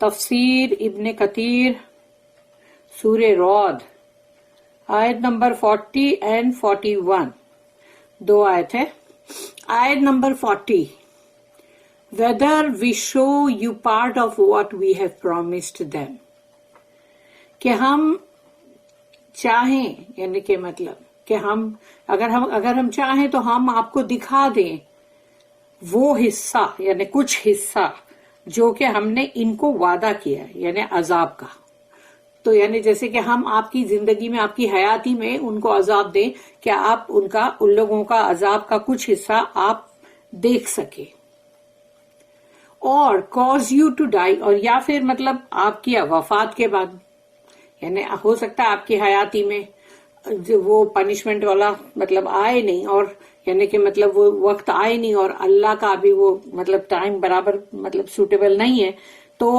تفسیر ابن کثیر سورہ رعد آیت نمبر 40 and 41 دو آیت ہے. آیت number 40 whether we show you part of what we have promised them کہ ہم چاہیں یعنی کہ مطلب کہ اگر ہم چاہیں تو ہم آپ کو دکھا دیں وہ حصہ یعنی کچھ حصہ جو کہ ہم نے ان کو وعدہ کیا ہے یعنی عذاب کا. تو یعنی جیسے کہ ہم آپ کی زندگی میں آپ کی حیاتی میں ان کو عذاب دیں کہ آپ ان لوگوں کا عذاب کا کچھ حصہ آپ دیکھ سکے. اور cause you to die اور یا پھر مطلب آپ کی وفات کے بعد یعنی ہو سکتا ہے آپ کی حیاتی میں وہ پنشمنٹ والا مطلب آئے نہیں اور یعنی کہ مطلب وہ وقت آئے نہیں اور اللہ کا بھی وہ مطلب ٹائم برابر مطلب سوٹیبل نہیں ہے تو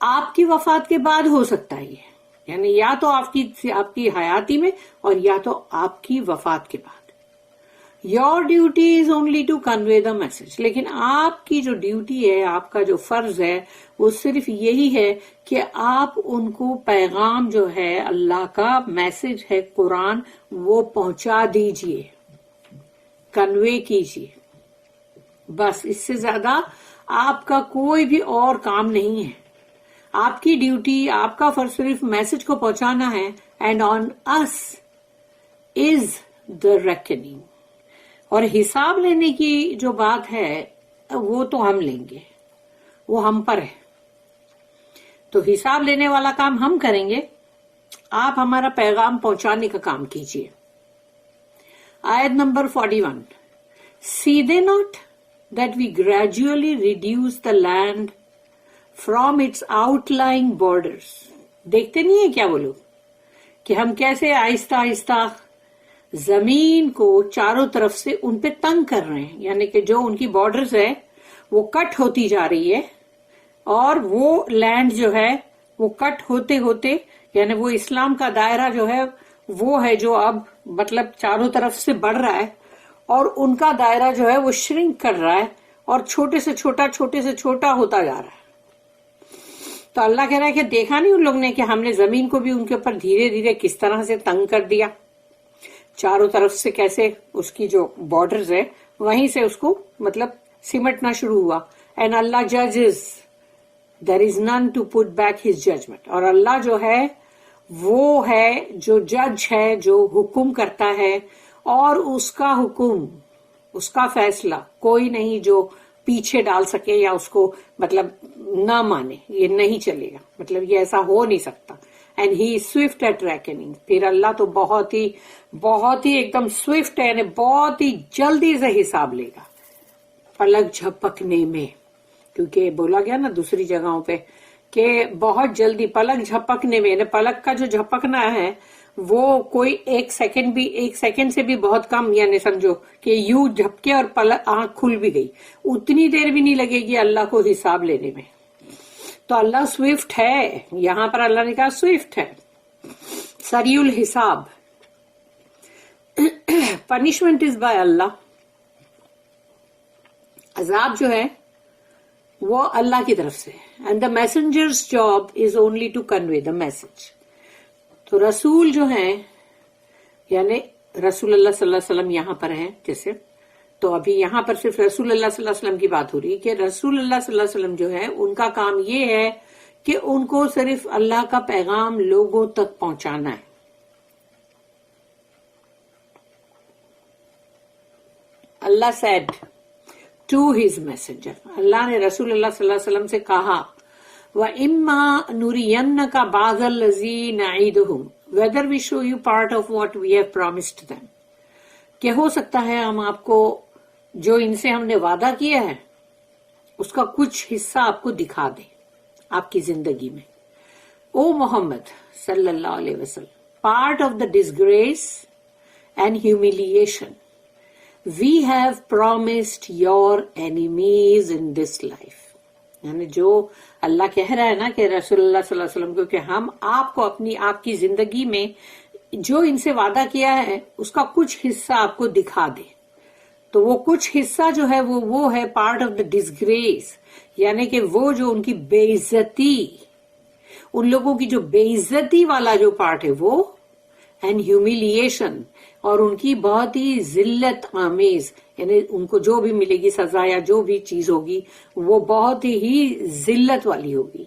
آپ کی وفات کے بعد ہو سکتا ہے یہ یعنی یا تو آپ کی حیاتی میں اور یا تو آپ کی وفات کے بعد. Your duty is only to convey the message لیکن آپ کی جو ڈیوٹی ہے آپ کا جو فرض ہے وہ صرف یہی ہے کہ آپ ان کو پیغام جو ہے اللہ کا میسج ہے قرآن وہ پہنچا دیجئے کنوے کیجئے بس. اس سے زیادہ آپ کا کوئی بھی اور کام نہیں ہے. آپ کی ڈیوٹی آپ کا فرض صرف میسج کو پہنچانا ہے. اینڈ آن اس از دا ریکننگ اور حساب لینے کی جو بات ہے وہ تو ہم لیں گے وہ ہم پر ہے. تو حساب لینے والا کام ہم کریں گے آپ ہمارا پیغام پہنچانے کا کام کیجیے. آیت number 41 See they not that we gradually reduce the land from its outlying borders دیکھتے نہیں ہیں کیا وہ لوگ کہ ہم کیسے آہستہ آہستہ زمین کو چاروں طرف سے ان پہ تنگ کر رہے ہیں یعنی کہ جو ان کی بارڈرز ہے وہ کٹ ہوتی جا رہی ہے اور وہ لینڈ جو ہے وہ کٹ ہوتے ہوتے یعنی وہ اسلام کا دائرہ جو ہے وہ ہے جو اب مطلب چاروں طرف سے بڑھ رہا ہے اور ان کا دائرہ جو ہے وہ شرنک کر رہا ہے اور چھوٹے سے چھوٹا ہوتا جا رہا ہے. تو اللہ کہہ رہا ہے کہ دیکھا نہیں ان لوگ نے کہ ہم نے زمین کو بھی ان کے اوپر دھیرے دھیرے کس طرح سے تنگ کر دیا چاروں طرف سے کیسے اس کی جو بارڈرز ہے وہیں سے اس کو مطلب سمٹنا شروع ہوا. اینڈ اللہ ججز there is none to put back his judgement اور اللہ جو ہے وہ ہے جو جج ہے جو حکم کرتا ہے اور اس کا حکم اس کا فیصلہ کوئی نہیں جو پیچھے ڈال سکے یا اس کو مطلب نہ مانے. یہ نہیں چلے گا مطلب یہ ایسا ہو نہیں سکتا. اینڈ ہی سوئفٹ ایٹ ریکننگ پھر اللہ تو بہت ہی ایک دم سوئفٹ ہے یعنی بہت ہی جلدی سے حساب لے گا پلک جھپکنے میں کیونکہ بولا گیا نا دوسری جگہوں پہ کہ بہت جلدی پلک جھپکنے میں یعنی پلک کا جو جھپکنا ہے وہ کوئی ایک سیکنڈ سے بھی بہت کم یعنی سمجھو کہ یوں جھپکے اور پلک آنکھ کھل بھی گئی اتنی دیر بھی نہیں لگے گی اللہ کو حساب لینے میں. تو اللہ سوئفٹ ہے یہاں پر اللہ نے کہا سوئفٹ ہے سریع الحساب. پنشمنٹ از بائی اللہ عذاب جو ہے وہ اللہ کی طرف سے and the messenger's job is only to convey the message. تو رسول جو ہیں یعنی رسول اللہ صلی اللہ علیہ وسلم یہاں پر ہیں جیسے تو ابھی یہاں پر صرف رسول اللہ صلی اللہ علیہ وسلم کی بات ہو رہی ہے کہ رسول اللہ صلی اللہ علیہ وسلم جو ہے ان کا کام یہ ہے کہ ان کو صرف اللہ کا پیغام لوگوں تک پہنچانا ہے. اللہ سیڈ ٹو ہز میسنجر اللہ نے رسول اللہ صلی اللہ علیہ وسلم سے کہا وَإِمَّا نُرِيَنَّكَ بَعْضَ الَّذِي نَعِدُهُمْ whether we show you part of what we have promised them کہ ہو سکتا ہے ہم آپ کو جو ان سے ہم نے وعدہ کیا ہے اس کا کچھ حصہ آپ کو دکھا دیں آپ کی زندگی میں. او محمد صلی اللہ علیہ وسلم part of the disgrace and humiliation we have promised your enemies in this life یعنی جو اللہ کہہ رہا ہے نا کہ رسول اللہ صلی اللہ علیہ وسلم کو کہ ہم آپ کو آپ کی زندگی میں جو ان سے وعدہ کیا ہے اس کا کچھ حصہ آپ کو دکھا دے. تو وہ کچھ حصہ جو ہے وہ ہے پارٹ آف دا ڈسگریس یعنی کہ وہ جو ان کی بے عزتی، ان لوگوں کی جو بے عزتی والا جو پارٹ ہے وہ، اینڈ ہیومیلیشن، اور ان کی بہت ہی ذلت آمیز، یعنی ان کو جو بھی ملے گی سزا یا جو بھی چیز ہوگی وہ بہت ہی ذلت والی ہوگی.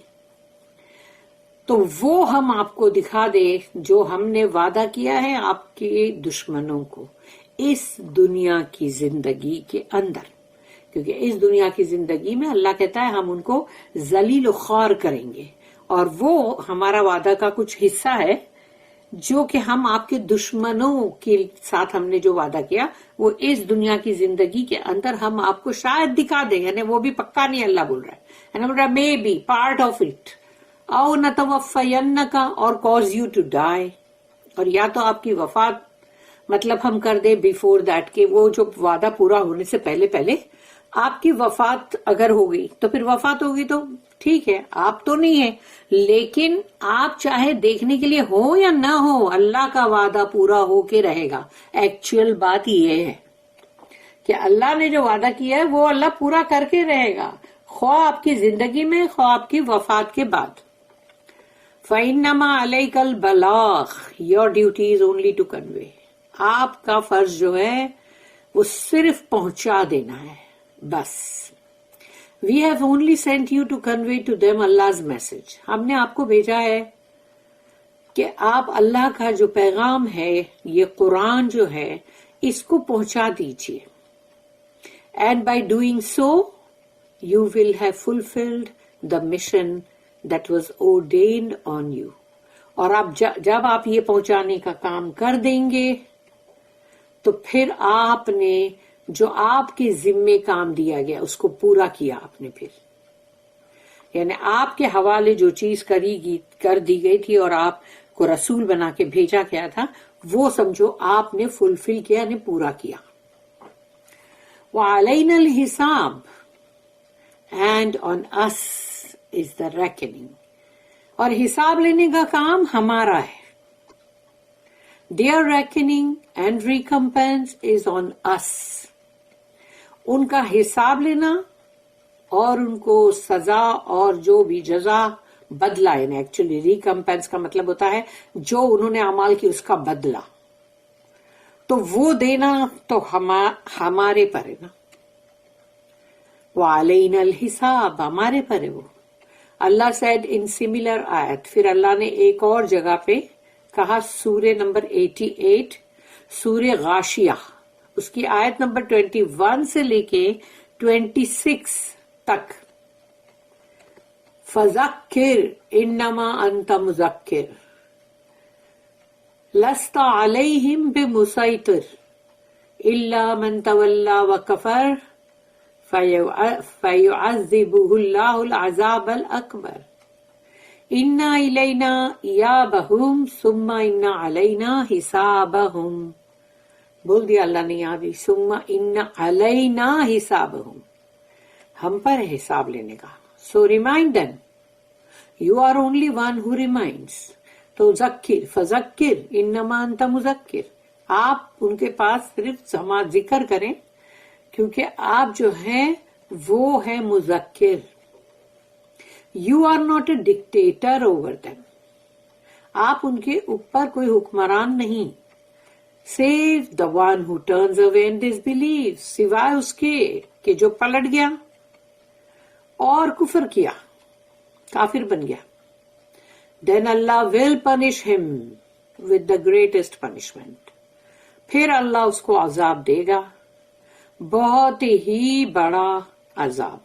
تو وہ ہم آپ کو دکھا دے جو ہم نے وعدہ کیا ہے آپ کے دشمنوں کو اس دنیا کی زندگی کے اندر. کیونکہ اس دنیا کی زندگی میں اللہ کہتا ہے ہم ان کو ذلیل و خوار کریں گے، اور وہ ہمارا وعدہ کا کچھ حصہ ہے جو کہ ہم آپ کے دشمنوں کے ساتھ ہم نے جو وعدہ کیا وہ اس دنیا کی زندگی کے اندر ہم آپ کو شاید دکھا دیں. یعنی وہ بھی پکا نہیں اللہ بول رہا ہے، یعنی بول رہا ہے may be part of it, او نتوفینک اور کاز یو ٹو ڈائی، اور یا تو آپ کی وفات مطلب ہم کر دیں بیفور دیٹ، کہ وہ جو وعدہ پورا ہونے سے پہلے پہلے آپ کی وفات اگر ہو گئی تو پھر وفات ہوگی تو ٹھیک ہے، آپ تو نہیں ہے، لیکن آپ چاہے دیکھنے کے لیے ہو یا نہ ہو اللہ کا وعدہ پورا ہو کے رہے گا. ایکچوئل بات یہ ہے کہ اللہ نے جو وعدہ کیا ہے وہ اللہ پورا کر کے رہے گا، خواہ آپ کی زندگی میں خواہ آپ کی وفات کے بعد. فَإِنَّمَا عَلَيْكَ الْبَلَاغُ، your duty is only to convey. آپ کا فرض جو ہے وہ صرف پہنچا دینا ہے بس. We have only sent you to convey to them Allah's message. ہم نے آپ کو بھیجا ہے کہ آپ اللہ کا جو پیغام ہے، یہ قرآن جو ہے، اس کو پہنچا دیجیے. And by doing so, you will have fulfilled the mission that was ordained on you. اور آپ جب آپ یہ پہنچانے کا کام کر دیں گے تو پھر آپ نے جو آپ کے ذمے کام دیا گیا اس کو پورا کیا آپ نے. پھر یعنی آپ کے حوالے جو چیز کر دی گئی تھی اور آپ کو رسول بنا کے بھیجا گیا تھا وہ سمجھو آپ نے فلفل کیا، نے پورا کیا. وَعَلَيْنَا الْحِسَابُ and on us is the reckoning. اور حساب لینے کا کام ہمارا ہے. Their reckoning and recompense is on us. ان کا حساب لینا اور ان کو سزا اور جو بھی جزا بدلہ، یعنی ایکچولی ریکمپینس کا مطلب ہوتا ہے جو انہوں نے اعمال کی اس کا بدلہ، تو وہ دینا تو ہمارے پر ہے نا. وَعَلَيْنَا الْحِسَابُ، ہمارے پر ہے وہ. اللہ said in similar آیت، پھر اللہ نے ایک اور جگہ پہ کہا سورہ نمبر 88 سورہ غاشیہ، اس کی آیت نمبر 21 سے لے کے 26 تک، فَذَكِّرْ إِنَّمَا أَنْتَ مُذَكِّرٌ لَسْتَ عَلَيْهِمْ بِمُسَيْطِرٍ إِلَّا مَنْ تَوَلَّى وَكَفَرَ فَيُعَذِّبُهُ اللَّهُ الْعَذَابَ الْأَكْبَرَ إِنَّا إِلَيْنَا إِيَابَهُمْ ثُمَّ إِنَّ عَلَيْنَا حِسَابَهُمْ. بول دیا اللہ نے یہاں بھی ثم ان علینا حسابہم، ہم پر حساب لینے کا. So remind them, you are only one who reminds. تو ذکر فذکر انما انت مذکر، آپ ان کے پاس صرف ذکر کریں کیونکہ آپ جو ہیں وہ ہے مذکر. You are not a dictator over them, آپ ان کے اوپر کوئی حکمران نہیں. Save the one who turns away and disbelieves، سوائے اس کے کہ جو پلٹ گیا اور کفر کیا، کافر بن گیا. Then Allah will punish him with the greatest punishment. پھر اللہ اس کو عذاب دے گا، بہت ہی بڑا عذاب.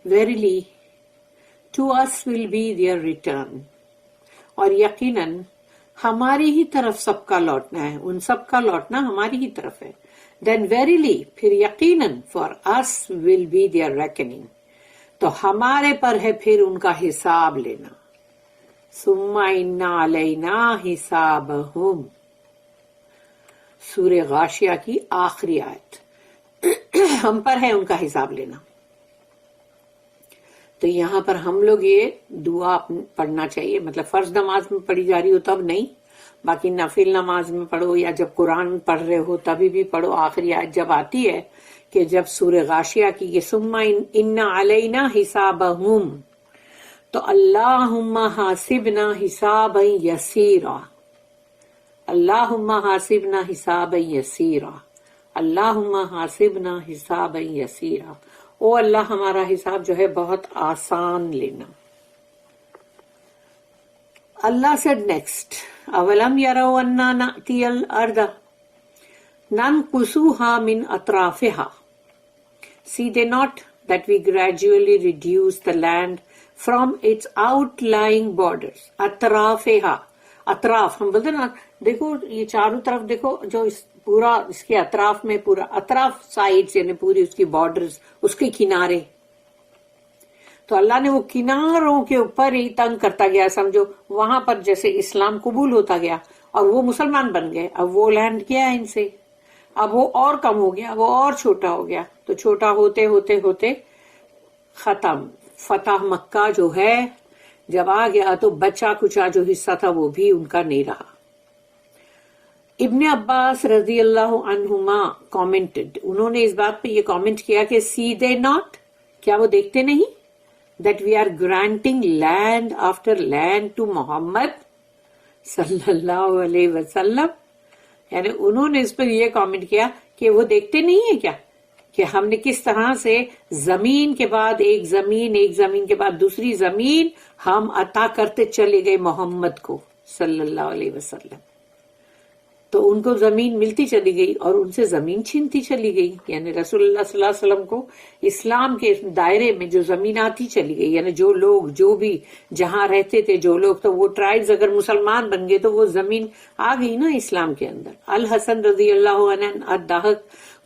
Verily, to us will be their return. اور یقیناً ہماری ہی طرف سب کا لوٹنا ہے، ان سب کا لوٹنا ہماری ہی طرف ہے. Then verily، پھر یقیناً for us will be their reckoning، تو ہمارے پر ہے پھر ان کا حساب لینا. ثم ان علینا حسابہم، سورہ غاشیہ کی آخری آیت. ہم پر ہے ان کا حساب لینا. تو یہاں پر ہم لوگ یہ دعا پڑھنا چاہیے، مطلب فرض نماز میں پڑھی جا رہی ہو تب نہیں، باقی نفل نماز میں پڑھو یا جب قرآن پڑھ رہے ہو تبھی بھی پڑھو. آخری آیت جب آتی ہے کہ جب سورہ غاشیہ کی یہ ثم ان علینا حسابہم تو اللہم حاسبنا حسابا یسیرا، اللہم حاسبنا حسابا یسیرا، اللہم حاسبنا حسابا یسیرا، او اللہ ہمارا حساب جو ہے بہت آسان لینا۔ اللہ said next اولم یروا انا نأتی الارض ننقصها من اطرافها، see they not that we gradually reduce the land from its outlying borders، اطرافها، اطراف ہم بولتے ہیں نا، دیکھو یہ چاروں طرف دیکھو، جو پورا اس کے اطراف میں، پورا اطراف سائڈز یعنی پوری اس کی بارڈرز، اس کے کنارے، تو اللہ نے وہ کناروں کے اوپر ہی تنگ کرتا گیا، سمجھو وہاں پر جیسے اسلام قبول ہوتا گیا اور وہ مسلمان بن گئے، اب وہ لینڈ کیا ہے ان سے، اب وہ اور کم ہو گیا، وہ اور چھوٹا ہو گیا، تو چھوٹا ہوتے ہوتے ہوتے ختم۔ فتح مکہ جو ہے جب آ گیا تو بچا کچا جو حصہ تھا وہ بھی ان کا نہیں رہا۔ ابن عباس رضی اللہ عنہما کامنٹڈ، انہوں نے اس بات پہ یہ کامنٹ کیا کہ سی دے ناٹ، کیا وہ دیکھتے نہیں that we are granting land after land to محمد صلی اللہ علیہ وسلم، یعنی انہوں نے اس پر یہ کامنٹ کیا کہ وہ دیکھتے نہیں ہیں کیا کہ ہم نے کس طرح سے زمین کے بعد ایک زمین، ایک زمین کے بعد دوسری زمین ہم عطا کرتے چلے گئے محمد کو صلی اللہ علیہ وسلم، تو ان کو زمین ملتی چلی گئی اور ان سے زمین چھینتی چلی گئی، یعنی رسول اللہ صلی اللہ علیہ وسلم کو اسلام کے دائرے میں جو زمین آتی چلی گئی، یعنی جو لوگ جو بھی جہاں رہتے تھے جو لوگ، تو وہ ٹرائبز اگر مسلمان بن گئے تو وہ زمین آ گئی نا اسلام کے اندر۔ الحسن رضی اللہ عنہ الضاحک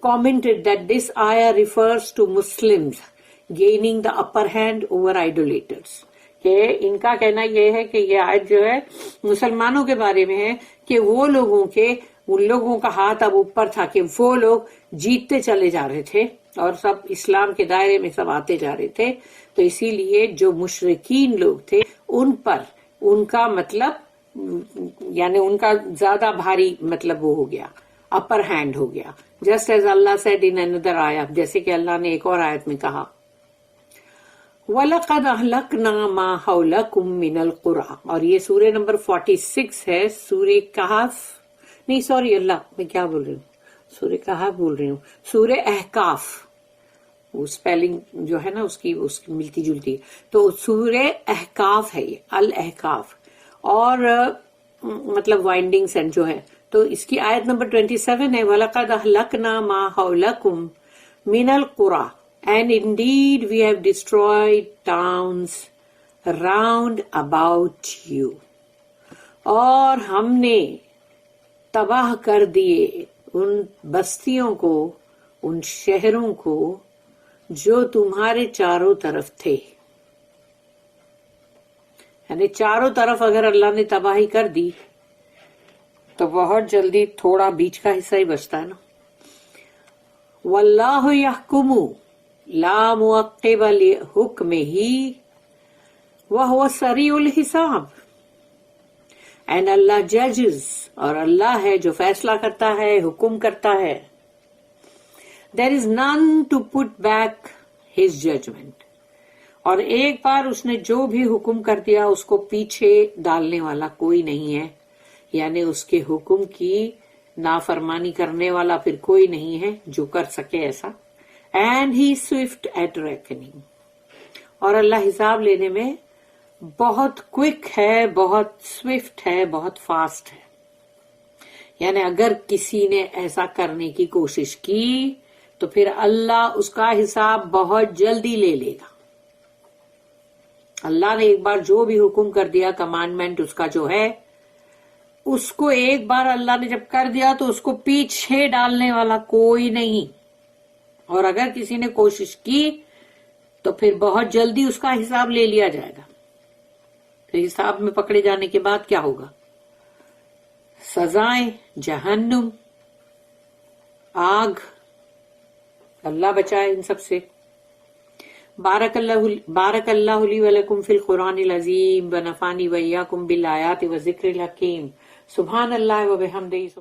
commented that this ayah refers to Muslims gaining the upper hand over idolaters، کہ ان کا کہنا یہ ہے کہ یہ آیت جو ہے مسلمانوں کے بارے میں ہے کہ وہ لوگوں کے، ان لوگوں کا ہاتھ اب اوپر تھا کہ وہ لوگ جیتتے چلے جا رہے تھے اور سب اسلام کے دائرے میں سب آتے جا رہے تھے، تو اسی لیے جو مشرکین لوگ تھے ان پر ان کا مطلب یعنی ان کا زیادہ بھاری مطلب وہ ہو گیا، اپر ہینڈ ہو گیا، just as Allah said in another آیت، جیسے کہ اللہ نے ایک اور آیت میں کہا وَلَقَدْ أَهْلَكْنَا مَا حَوْلَكُمْ مِنَ الْقُرَىٰ، اور یہ سورہ نمبر 46 ہے، سورہ کہف، نہیں سوری اللہ میں کیا بول رہی ہوں، سورہ کہف بول رہی ہوں، سورہ احقاف، وہ سپیلنگ جو ہے نا اس کی ملتی جلتی، تو سورہ احقاف ہے یہ، الاحقاف، اور مطلب وائنڈنگز اینڈ جو ہے، تو اس کی آیت نمبر 27 ہے وَلَقَدْ أَهْلَكْنَا مَا حَوْلَكُمْ مِنَ الْقُرَىٰ and indeed we have destroyed towns round about you، اور ہم نے تباہ کر دیے ان بستیوں کو، ان شہروں کو جو تمہارے چاروں طرف تھے، یعنی چاروں طرف اگر اللہ نے تباہی کر دی تو بہت جلدی تھوڑا بیچ کا حصہ ہی بچتا ہے نا۔ واللہ یحکم لا معقب لحکمہ وہو سریع الحساب، اینڈ اللہ ججز، اور اللہ ہے جو فیصلہ کرتا ہے، حکم کرتا ہے، there is none to put back his judgment، اور ایک بار اس نے جو بھی حکم کر دیا اس کو پیچھے ڈالنے والا کوئی نہیں ہے، یعنی اس کے حکم کی نافرمانی کرنے والا پھر کوئی نہیں ہے جو کر سکے ایسا۔ اینڈ ہی سوئفٹ ایٹ ریکننگ، اور اللہ حساب لینے میں بہت کوئک ہے، بہت سوئفٹ ہے، بہت فاسٹ ہے، یعنی اگر کسی نے ایسا کرنے کی کوشش کی تو پھر اللہ اس کا حساب بہت جلدی لے لے گا۔ اللہ نے ایک بار جو بھی حکم کر دیا، کمانڈمنٹ اس کا جو ہے، اس کو ایک بار اللہ نے جب کر دیا تو اس کو پیچھے ڈالنے والا کوئی نہیں، اور اگر کسی نے کوشش کی تو پھر بہت جلدی اس کا حساب لے لیا جائے گا۔ پھر حساب میں پکڑے جانے کے بعد کیا ہوگا؟ سزائیں، جہنم، آگ، اللہ بچائے ان سب سے۔ بارک اللہ لی ولکم فی القرآن العظیم ونفعنی وإیاکم بالآیات والذکر الحکیم۔ سبحان اللہ وبحمدہ۔